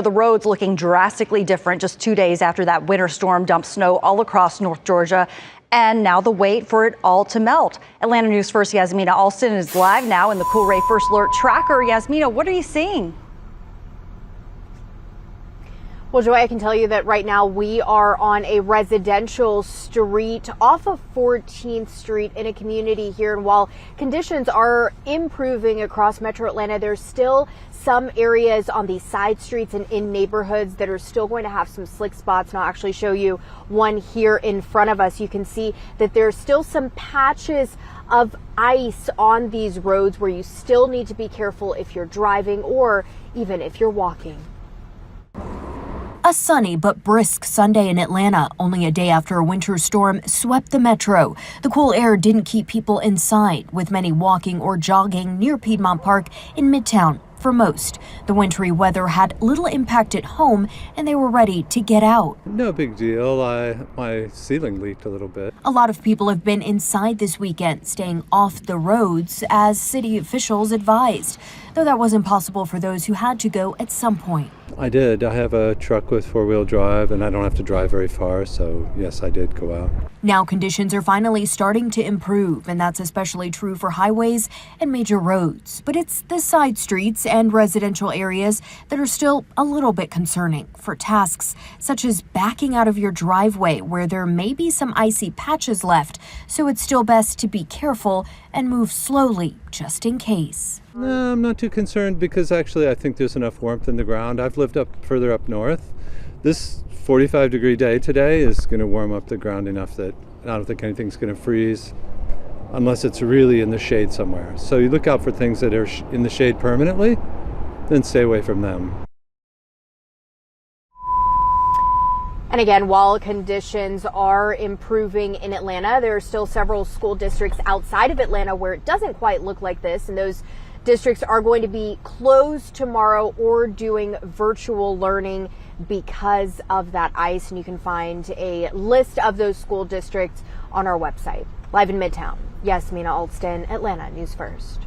The roads looking drastically different just 2 days after that winter storm dumped snow all across North Georgia. And now the wait for it all to melt. Atlanta News First Yasmina Alston is live now in the Cool Ray First Alert Tracker. Yasmina, what are you seeing? Well, Joy, I can tell you that right now we are on a residential street off of 14th Street in a community here. And while conditions are improving across Metro Atlanta, there's still some areas on these side streets and in neighborhoods that are still going to have some slick spots. And I'll actually show you one here in front of us. You can see that there's still some patches of ice on these roads where you still need to be careful if you're driving or even if you're walking. A sunny but brisk Sunday in Atlanta, only a day after a winter storm swept the metro. The cool air didn't keep people inside, with many walking or jogging near Piedmont Park in Midtown. For most, the wintry weather had little impact at home, and they were ready to get out. No big deal. My ceiling leaked a little bit. A lot of people have been inside this weekend, staying off the roads, as city officials advised, though that wasn't possible for those who had to go at some point. I did. I have a truck with four-wheel drive, and I don't have to drive very far, so yes, I did go out. Now conditions are finally starting to improve, and that's especially true for highways and major roads. But it's the side streets and residential areas that are still a little bit concerning for tasks such as backing out of your driveway where there may be some icy patches left. So it's still best to be careful and move slowly just in case. No, I'm not too concerned because actually I think there's enough warmth in the ground. I've lived further up north. This 45-degree day today is going to warm up the ground enough that I don't think anything's going to freeze unless it's really in the shade somewhere. So you look out for things that are in the shade permanently, then stay away from them. And again, while conditions are improving in Atlanta, there are still several school districts outside of Atlanta where it doesn't quite look like this, and those districts are going to be closed tomorrow or doing virtual learning because of that ice. And you can find a list of those school districts on our website. Live in Midtown, Yasmina Alston, Atlanta News First.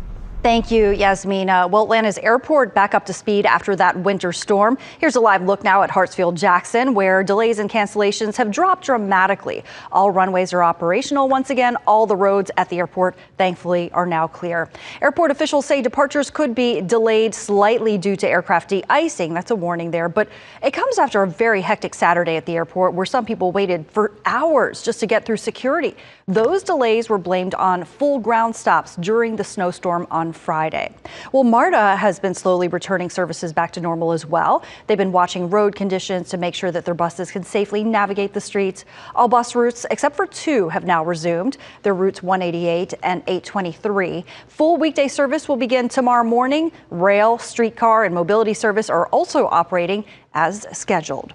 Thank you, Yasmina. Well, Atlanta's airport back up to speed after that winter storm. Here's a live look now at Hartsfield-Jackson, where delays and cancellations have dropped dramatically. All runways are operational once again. All the roads at the airport, thankfully, are now clear. Airport officials say departures could be delayed slightly due to aircraft de-icing. That's a warning there, but it comes after a very hectic Saturday at the airport where some people waited for hours just to get through security. Those delays were blamed on full ground stops during the snowstorm on Friday. Well, MARTA has been slowly returning services back to normal as well. They've been watching road conditions to make sure that their buses can safely navigate the streets. All bus routes, except for two, have now resumed. They're routes 188 and 823. Full weekday service will begin tomorrow morning. Rail, streetcar, and mobility service are also operating as scheduled.